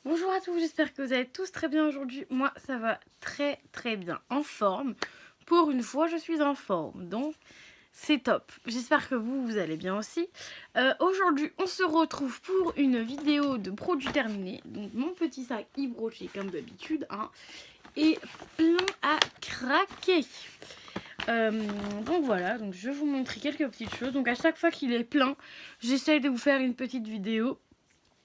Bonjour à tous, j'espère que vous allez tous très bien aujourd'hui. Moi, ça va très bien, en forme. Pour une fois, je suis en forme, donc c'est top. J'espère que vous allez bien aussi. Aujourd'hui, on se retrouve pour une vidéo de produits terminés. Donc mon petit sac Yves Rocher, comme d'habitude, hein, est plein à craquer. Donc voilà, donc je vais vous montrer quelques petites choses. Donc à chaque fois qu'il est plein, j'essaye de vous faire une petite vidéo.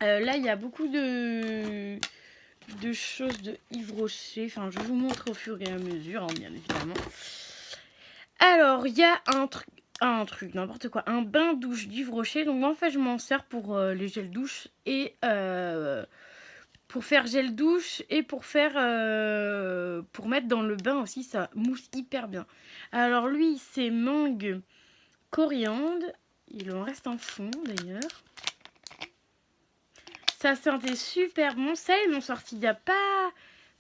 Là, il y a beaucoup de choses de Yves Rocher. Enfin, je vous montre au fur et à mesure, hein, bien évidemment. Alors, il y a un truc, n'importe quoi, un bain douche d'Yves Rocher. Donc, en fait, je m'en sers pour les gels douche et pour faire gel douche et pour faire pour mettre dans le bain aussi. Ça mousse hyper bien. Alors, lui, c'est mangue coriandre. Il en reste un fond d'ailleurs. Ça sentait super bon. Ça, ils l'ont sorti il n'y a pas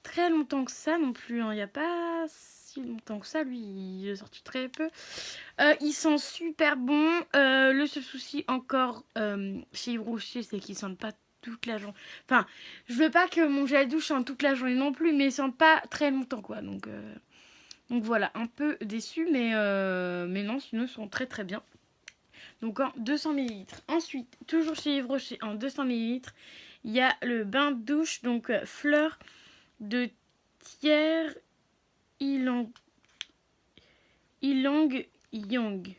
très longtemps que ça non plus. Il n'y a pas si longtemps que ça. Lui, il est sorti très peu. Ils sont super bons. Le seul souci encore chez Yves Rocher, c'est qu'ils sentent pas toute la journée. Enfin, je veux pas que mon gel douche sente toute la journée non plus, mais ils sentent pas très longtemps, quoi. Donc voilà, un peu déçu, mais non, sinon ils sont très bien. Donc en 200 ml. Ensuite, toujours chez Yves Rocher, en 200 ml, il y a le bain de douche, donc fleur de tiers ylang yang.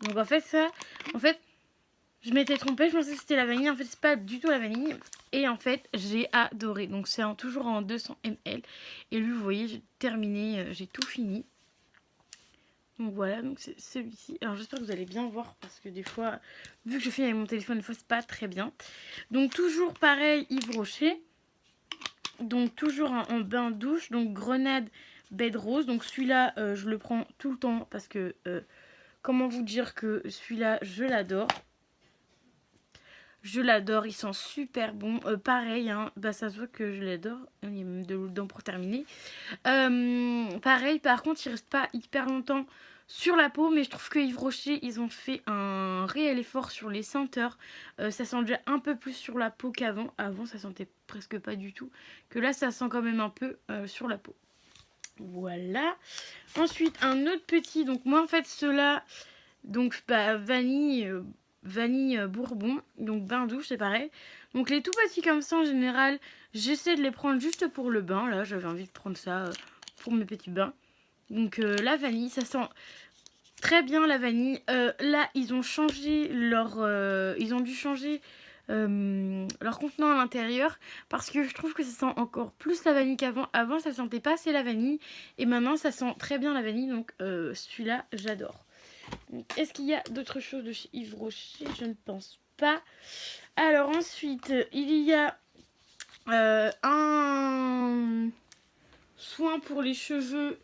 Donc en fait ça, je m'étais trompée, je pensais que c'était la vanille, en fait c'est pas du tout la vanille. Et en fait j'ai adoré, donc c'est toujours en 200 ml. Et lui vous voyez j'ai terminé, j'ai tout fini. Donc voilà, donc c'est celui-ci. Alors j'espère que vous allez bien voir parce que des fois, vu que je fais avec mon téléphone, des fois c'est pas très bien. Donc toujours pareil, Yves Rocher. Donc toujours en bain douche, donc grenade bed rose. Donc celui-là, je le prends tout le temps parce que, comment vous dire que celui-là, je l'adore. Je l'adore, il sent super bon. Pareil, hein, bah ça se voit que je l'adore. Il y a même de l'eau dedans pour terminer. Pareil, par contre, il reste pas hyper longtemps sur la peau, mais je trouve que Yves Rocher, ils ont fait un réel effort sur les senteurs. Ça sent déjà un peu plus sur la peau qu'avant. Avant, ça sentait presque pas du tout. Que là, ça sent quand même un peu sur la peau. Voilà. Ensuite, un autre petit. Donc moi, en fait, ceux-là, donc bah, vanille bourbon, donc bain douche, c'est pareil. Donc les tout petits comme ça, en général, j'essaie de les prendre juste pour le bain. Là, j'avais envie de prendre ça pour mes petits bains. Donc la vanille, ça sent très bien la vanille. Là, ils ont changé ils ont dû changer leur contenant à l'intérieur parce que je trouve que ça sent encore plus la vanille qu'avant. Avant, ça sentait pas assez la vanille et maintenant, ça sent très bien la vanille. Donc celui-là, j'adore. Est-ce qu'il y a d'autres choses de chez Yves Rocher? Je ne pense pas. Alors ensuite, il y a un soin pour les cheveux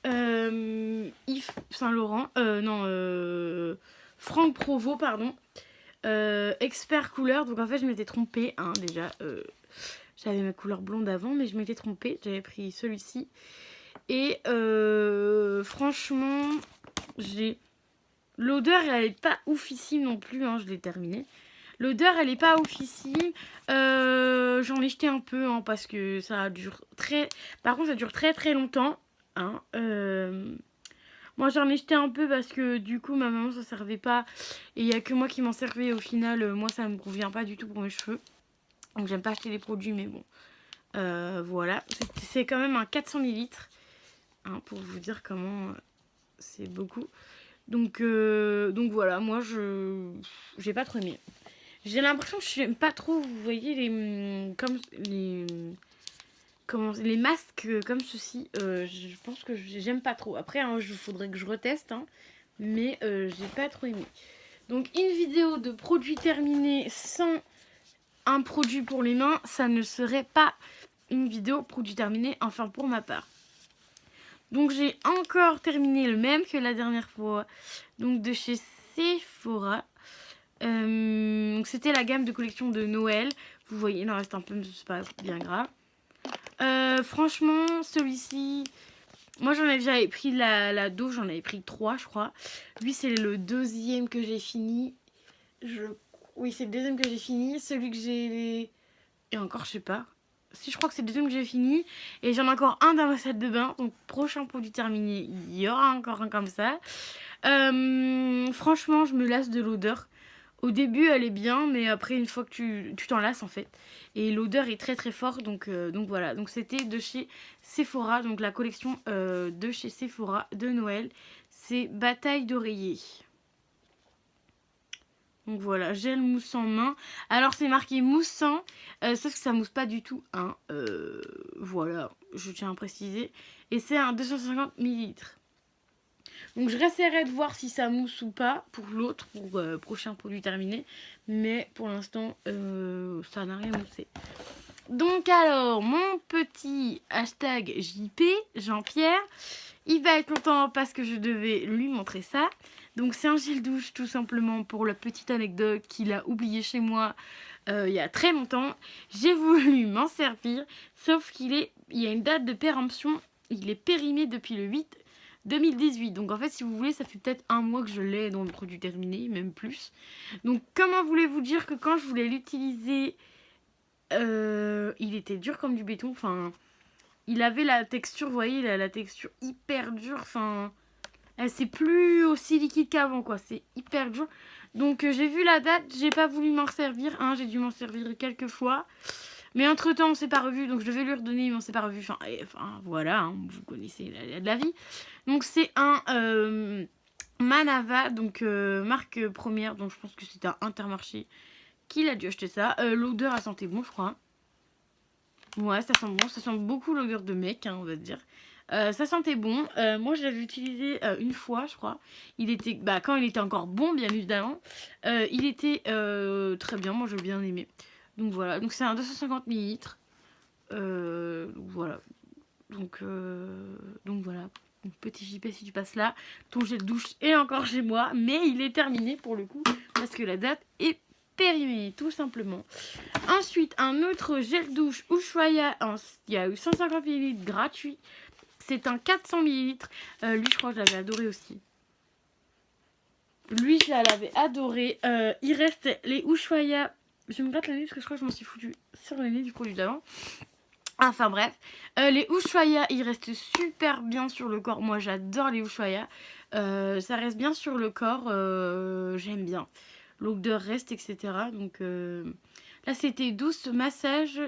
Yves Saint Laurent. Franck Provost, pardon. Expert couleur. Donc en fait, je m'étais trompée. Hein, déjà, j'avais ma couleur blonde avant, mais je m'étais trompée. J'avais pris celui-ci. Et franchement, l'odeur, elle est pas oufissime non plus, hein, je l'ai terminé. L'odeur, elle est pas oufissime. J'en ai jeté un peu, hein, parce que ça dure très... Par contre, ça dure très longtemps. Hein. Moi, j'en ai jeté un peu parce que, du coup, ma maman, ça servait pas. Et il y a que moi qui m'en servais. Au final, moi, ça me convient pas du tout pour mes cheveux. Donc, j'aime pas acheter des produits, mais bon. Voilà. C'est quand même un 400 ml. Hein, pour vous dire comment c'est beaucoup. Donc voilà, moi j'ai pas trop aimé. J'ai l'impression que je n'aime pas trop, vous voyez, les masques comme ceci. Je pense que j'aime pas trop. Après, hein, faudrait que je reteste, hein, mais j'ai pas trop aimé. Donc une vidéo de produits terminés sans un produit pour les mains, ça ne serait pas une vidéo produit terminé, enfin pour ma part. Donc j'ai encore terminé le même que la dernière fois. Donc de chez Sephora. Donc c'était la gamme de collection de Noël. Vous voyez, il en reste un peu, mais c'est pas bien grave. Franchement, celui-ci, moi j'avais pris la dose, j'en avais pris 3 je crois. Lui c'est le deuxième que j'ai fini. Oui, c'est le deuxième que j'ai fini. Celui que j'ai Et encore, je sais pas. Si, je crois que c'est le deuxième que j'ai fini. Et j'en ai encore un dans ma salle de bain. Donc, prochain produit terminé, il y aura encore un comme ça. Franchement, je me lasse de l'odeur. Au début, elle est bien, mais après, une fois que tu t'en lasses, en fait. Et l'odeur est très très forte, donc voilà. Donc c'était de chez Sephora, donc la collection de chez Sephora de Noël. C'est Bataille d'oreiller. Donc voilà, gel moussant main. Alors c'est marqué moussant, sauf que ça mousse pas du tout. Hein. Voilà, je tiens à préciser. Et c'est un 250 ml. Donc je resterai de voir si ça mousse ou pas pour l'autre, pour prochain produit terminé. Mais pour l'instant, ça n'a rien moussé. Donc alors, mon petit hashtag JP, Jean-Pierre, il va être content parce que je devais lui montrer ça. Donc c'est un gel douche tout simplement pour la petite anecdote qu'il a oublié chez moi il y a très longtemps. J'ai voulu m'en servir, sauf il y a une date de péremption, il est périmé depuis le 8 2018. Donc en fait, si vous voulez, ça fait peut-être un mois que je l'ai dans le produit terminé, même plus. Donc comment voulez-vous dire que quand je voulais l'utiliser, il était dur comme du béton. Enfin, il avait la texture, vous voyez, il a la texture hyper dure. Enfin, c'est plus aussi liquide qu'avant, quoi. C'est hyper dur. Donc j'ai vu la date, j'ai pas voulu m'en servir. Hein, j'ai dû m'en servir quelques fois. Mais entre temps, on s'est pas revu, donc je devais lui redonner, mais on s'est pas revu. Enfin voilà, hein, vous connaissez la vie. Donc c'est un Manava, donc marque première, donc je pense que c'est un Intermarché qu'il a dû acheter ça. L'odeur a senté bon, je crois. Ouais, ça sent bon, ça sent beaucoup l'odeur de mec, hein, on va dire. Ça sentait bon. Moi, je l'avais utilisé une fois, je crois. Il était, quand il était encore bon, bien évidemment. Il était très bien. Moi, j'ai bien aimé. Donc voilà. Donc c'est un 250 ml. Voilà. Donc voilà. Donc, petit JP, si tu passes là, ton gel douche est encore chez moi, mais il est terminé pour le coup parce que la date est périmée, tout simplement. Ensuite, un autre gel douche Ushuaïa, il y a eu 150 ml gratuit. C'est un 400 ml. Lui, je crois que je l'avais adoré aussi. Lui, je l'avais adoré. Il reste les Ushuaïa. Je me gratte la nez parce que je crois que je m'en suis foutu sur le nez du produit d'avant. Enfin bref. Les Ushuaïa, ils restent super bien sur le corps. Moi, j'adore les Ushuaïa. Ça reste bien sur le corps. J'aime bien. L'odeur reste, etc. Donc là, c'était douce massage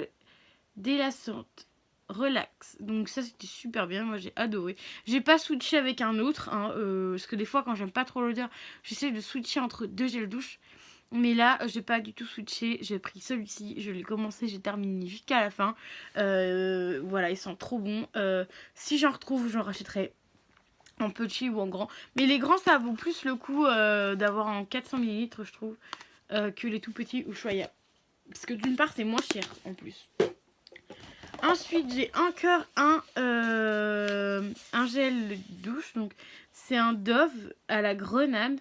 délassante. Relax. Donc ça, c'était super bien. Moi, j'ai adoré. J'ai pas switché avec un autre. Hein, parce que des fois, quand j'aime pas trop l'odeur, j'essaie de switcher entre deux gels douche. Mais là, j'ai pas du tout switché. J'ai pris celui-ci. Je l'ai commencé, j'ai terminé jusqu'à la fin. Voilà, ils sont trop bons. Si j'en retrouve, j'en rachèterai en petit ou en grand. Mais les grands, ça vaut plus le coup d'avoir en 400 ml, je trouve, que les tout petits Ushuaïa. Parce que d'une part, c'est moins cher en plus. Ensuite, j'ai encore un gel douche. Donc, c'est un Dove à la grenade.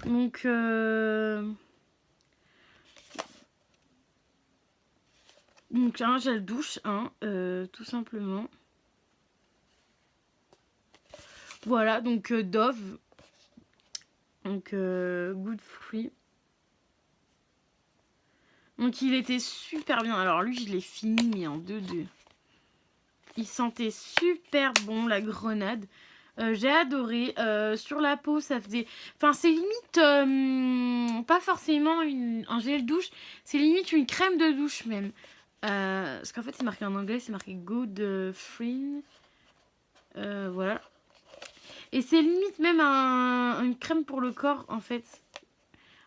Donc, un gel douche, hein, tout simplement. Voilà, donc Dove. Donc, Good Free. Donc, il était super bien. Alors, lui, je l'ai fini, mais en 2-2. Il sentait super bon, la grenade. J'ai adoré. Sur la peau, ça faisait... Enfin, c'est limite... pas forcément un gel douche. C'est limite une crème de douche, même. Parce qu'en fait, c'est marqué en anglais. C'est marqué Good Free. Voilà. Et c'est limite même une crème pour le corps, en fait.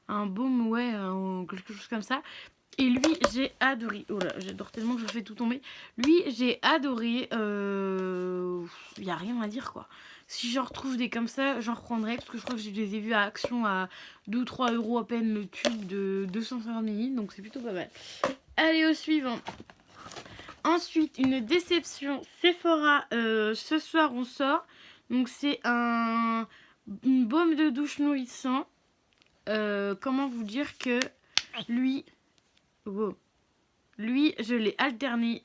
Un baume, ouais, quelque chose comme ça. Et lui, j'ai adoré. Oh là, j'adore tellement que je fais tout tomber. Lui, j'ai adoré. Il n'y a rien à dire, quoi. Si j'en retrouve des comme ça, j'en reprendrai. Parce que je crois que je les ai vus à Action à 2 ou 3 € à peine le tube de 250 ml. Donc c'est plutôt pas mal. Allez, au suivant. Ensuite, une déception Sephora. Ce soir, on sort. Donc c'est une baume de douche nourrissant. Comment vous dire que lui... Wow. Lui, je l'ai alterné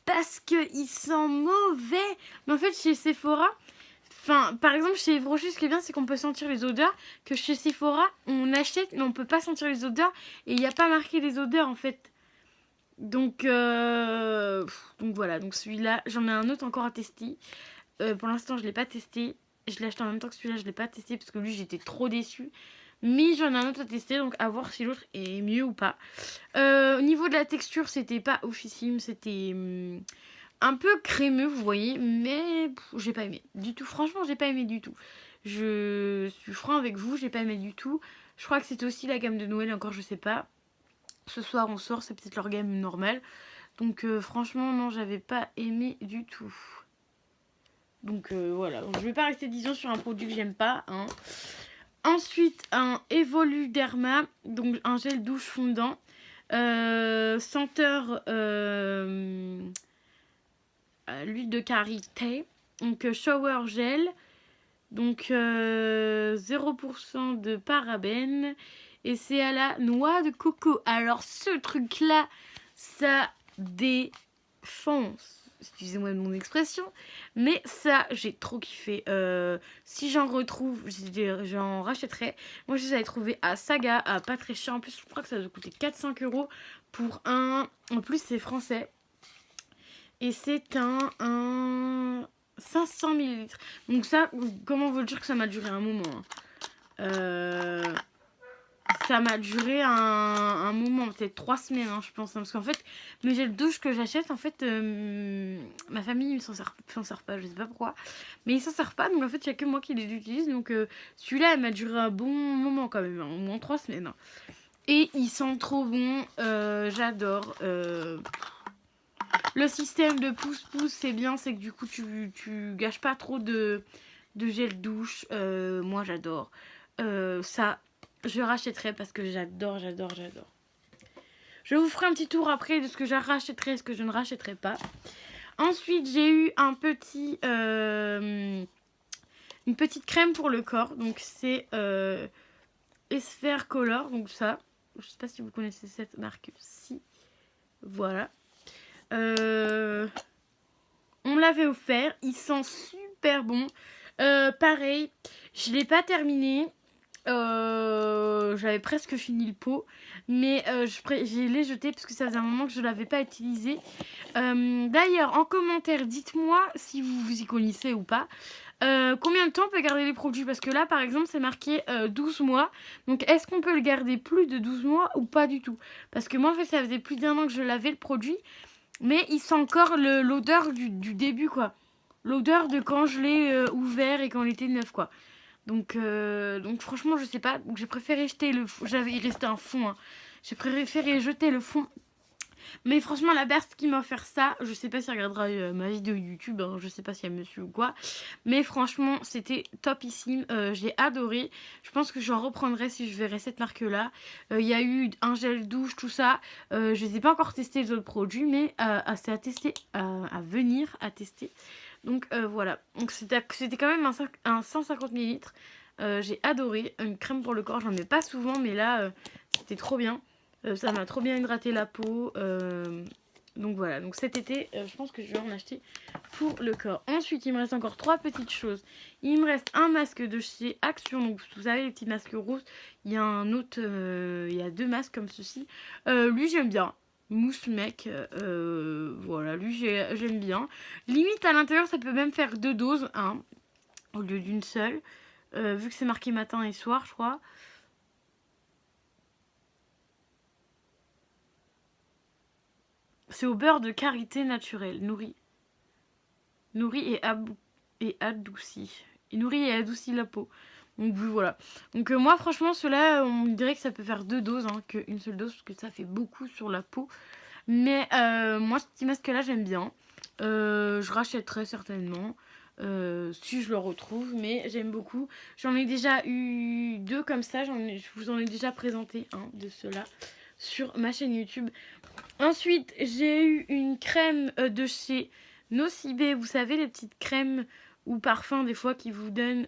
parce qu'il sent mauvais. Mais en fait, chez Sephora, par exemple, chez Yves Rocher, ce qui est bien, c'est qu'on peut sentir les odeurs. Que chez Sephora, on achète, mais on peut pas sentir les odeurs. Et il n'y a pas marqué les odeurs, en fait. Donc voilà, donc celui-là, j'en ai un autre encore à tester. Pour l'instant, je l'ai pas testé. Je l'ai acheté en même temps que celui-là, je l'ai pas testé parce que lui, j'étais trop déçue. Mais j'en ai un autre à tester, donc à voir si l'autre est mieux ou pas. Au niveau de la texture, c'était pas oufissime, c'était un peu crémeux, vous voyez, mais j'ai pas aimé du tout. Franchement, j'ai pas aimé du tout. Je suis franc avec vous, j'ai pas aimé du tout. Je crois que c'était aussi la gamme de Noël, encore je sais pas. Ce soir on sort, c'est peut-être leur gamme normale. Donc franchement, non, j'avais pas aimé du tout. Donc voilà, donc, je vais pas rester 10 ans sur un produit que j'aime pas. Hein. Ensuite, un Evoluderma, donc un gel douche fondant. Senteur l'huile de karité. Donc shower gel. Donc 0% de parabènes. Et c'est à la noix de coco. Alors ce truc là, ça défonce. Excusez-moi de mon expression. Mais ça, j'ai trop kiffé. Si j'en retrouve, j'en rachèterai. Moi, je les avais trouvés à Saga, à pas très cher. En plus, je crois que ça doit coûter 4-5 € pour un. En plus, c'est français. Et c'est un 500 ml. Donc ça, comment vous dire que ça m'a duré un moment. Ça m'a duré un moment, peut-être 3 semaines, hein, je pense. Hein, parce qu'en fait, mes gels douche que j'achète, en fait, ma famille ne s'en sert pas, je sais pas pourquoi. Mais ils s'en servent pas, donc en fait, il n'y a que moi qui les utilise. Donc celui-là, elle m'a duré un bon moment quand même, hein, au moins 3 semaines. Hein. Et ils sont trop bons, j'adore. Le système de pouce-pouce, c'est bien, c'est que du coup, tu gâches pas trop de gel douche. Moi, j'adore. Ça, je rachèterai parce que j'adore. Je vous ferai un petit tour après de ce que je rachèterai et ce que je ne rachèterai pas. Ensuite, j'ai eu une petite crème pour le corps. Donc, c'est Esfer Color. Donc, ça, je sais pas si vous connaissez cette marque-ci. Voilà. On l'avait offert. Il sent super bon. Pareil, je l'ai pas terminé. J'avais presque fini le pot, mais je l'ai jeté parce que ça faisait un moment que je l'avais pas utilisé. D'ailleurs, en commentaire, dites-moi si vous y connaissez ou pas. Combien de temps on peut garder les produits? Parce que là, par exemple, c'est marqué 12 mois. Donc, est-ce qu'on peut le garder plus de 12 mois ou pas du tout? Parce que moi, en fait, ça faisait plus d'1 an que je lavais le produit. Mais il sent encore l'odeur du début, quoi. L'odeur de quand je l'ai ouvert et quand il était neuf, quoi. Donc franchement, je sais pas. Donc j'ai préféré jeter le fond. Il restait un fond. Hein. J'ai préféré jeter le fond. Mais franchement, la Berthe qui m'a offert ça, je sais pas si elle regardera ma vidéo YouTube. Hein, je sais pas si elle me suit ou quoi. Mais franchement, c'était topissime. J'ai adoré. Je pense que j'en reprendrai si je verrai cette marque-là. Il y a eu un gel douche, tout ça. Je les ai pas encore testé les autres produits, mais c'est à tester, à venir à tester. Donc voilà, donc c'était quand même un 150 ml. J'ai adoré, une crème pour le corps, j'en mets pas souvent, mais là c'était trop bien. Ça m'a trop bien hydraté la peau. Donc voilà, donc cet été, je pense que je vais en acheter pour le corps. Ensuite, il me reste encore 3 petites choses. Il me reste un masque de chez Action, donc vous savez les petits masques roses. Il y a un autre, il y a 2 masques comme ceci. Lui j'aime bien. Mousse mec, voilà, lui j'aime bien. Limite à l'intérieur, ça peut même faire 2 doses, hein, au lieu d'une seule. Vu que c'est marqué matin et soir, je crois. C'est au beurre de karité naturel, nourri et adouci. Il nourrit et adoucit la peau. Donc voilà. Donc moi franchement ceux-là, on dirait que ça peut faire 2 doses, hein, qu'une seule dose, parce que ça fait beaucoup sur la peau. Mais moi ce petit masque là j'aime bien. Je rachèterai certainement. Si je le retrouve, mais j'aime beaucoup. J'en ai déjà eu 2 comme ça. Je vous en ai déjà présenté un de ceux-là sur ma chaîne YouTube. Ensuite, j'ai eu une crème de chez Nocibé. Vous savez, les petites crèmes ou parfums des fois qui vous donnent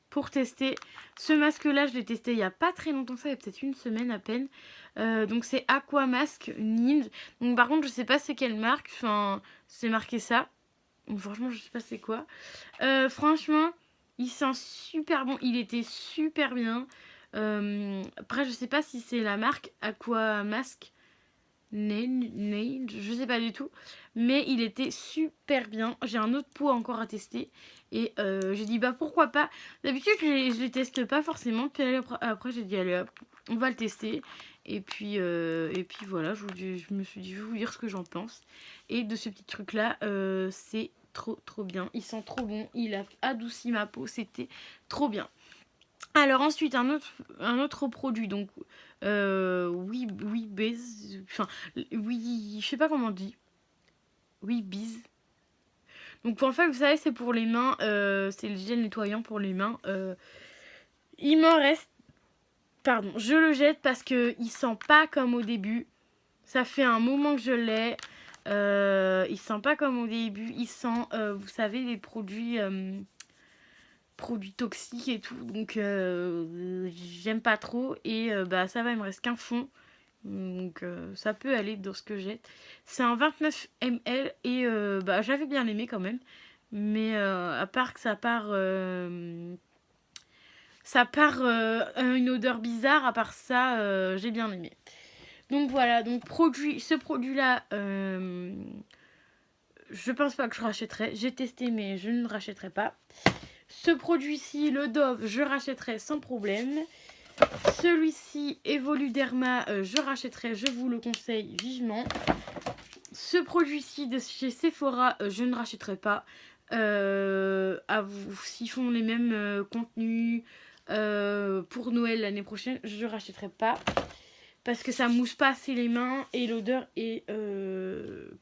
pour tester. Ce masque-là, je l'ai testé il n'y a pas très longtemps, ça il y a peut-être une semaine à peine. Donc c'est Aqua Mask Ninja. Donc par contre, je sais pas c'est quelle marque. Enfin, c'est marqué ça. Donc franchement, je sais pas c'est quoi. Franchement, il sent super bon. Il était super bien. Après je sais pas si c'est la marque Aqua Mask Nail, je sais pas du tout, mais il était super bien. J'ai un autre pot encore à tester et j'ai dit bah pourquoi pas. D'habitude je les teste pas forcément, puis après j'ai dit allez hop, on va le tester. Et puis voilà, je me suis dit je vais vous dire ce que j'en pense. Et de ce petit truc là, c'est trop bien, il sent trop bon, il a adouci ma peau, c'était trop bien. Alors ensuite un autre produit, donc oui base, enfin oui, je sais pas comment on dit, oui bise. Donc en fait vous savez c'est pour les mains, c'est le gel nettoyant pour les mains. Il m'en reste, pardon, je le jette parce que il sent pas comme au début. Ça fait un moment que je l'ai. Il sent pas comme au début, il sent, vous savez, les produits toxiques et tout, donc j'aime pas trop. Et bah ça va, il me reste qu'un fond, donc ça peut aller dans ce que j'ai. C'est un 29 ml et bah j'avais bien aimé quand même, mais à part que ça part une odeur bizarre, à part ça j'ai bien aimé. Donc voilà, donc ce produit là je pense pas que je rachèterai. J'ai testé mais je ne rachèterai pas. Ce produit-ci, le Dove, je rachèterai sans problème. Celui-ci, Evoluderma, je rachèterai, je vous le conseille vivement. Ce produit-ci de chez Sephora, je ne rachèterai pas. S'ils font les mêmes contenus pour Noël l'année prochaine, je ne rachèterai pas. Parce que ça mousse pas assez les mains et l'odeur est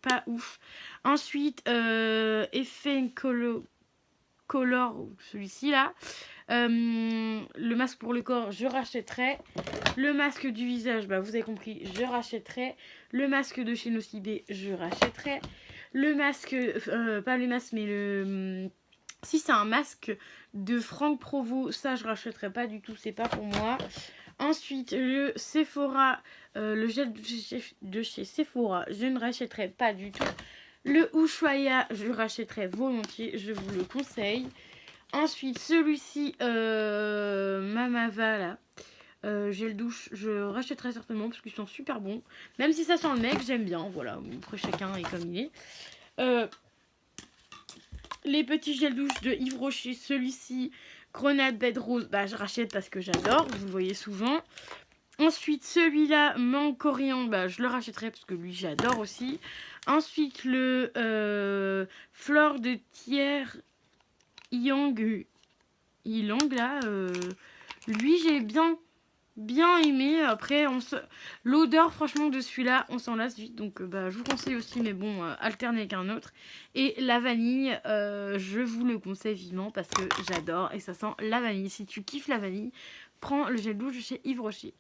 pas ouf. Ensuite, Effet Color, celui-ci là. Le masque pour le corps, je rachèterai. Le masque du visage, bah vous avez compris, je rachèterai. Le masque de chez Nocibé, je rachèterai. Le masque, pas les masques, mais le... Si c'est un masque de Franck Provo, ça je rachèterai pas du tout, c'est pas pour moi. Ensuite, le Sephora, le gel de chez Sephora, je ne rachèterai pas du tout. Le Ushuaïa, je rachèterai volontiers, je vous le conseille. Ensuite, celui-ci, Mamava, là, gel douche, je rachèterai certainement parce qu'ils sont super bons. Même si ça sent le mec, j'aime bien, voilà. Après, chacun est comme il est. Les petits gels douche de Yves Rocher, celui-ci, Grenade Bed Rose, bah je rachète parce que j'adore, vous le voyez souvent. Ensuite, celui-là, Mangue Coriandre, bah je le rachèterai parce que lui, j'adore aussi. Ensuite, le Flore de Tiers Ylang, là, lui, j'ai bien aimé. Après, l'odeur, franchement, de celui-là, on s'en lasse vite. Donc, bah, je vous conseille aussi, mais bon, alterner avec un autre. Et la vanille, je vous le conseille vivement parce que j'adore et ça sent la vanille. Si tu kiffes la vanille, prends le gel douche de chez Yves Rocher.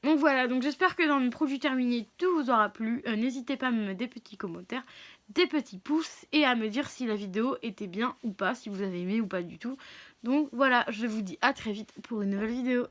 Donc voilà, donc j'espère que dans mes produits terminés, tout vous aura plu. N'hésitez pas à me mettre des petits commentaires, des petits pouces et à me dire si la vidéo était bien ou pas, si vous avez aimé ou pas du tout. Donc voilà, je vous dis à très vite pour une nouvelle vidéo.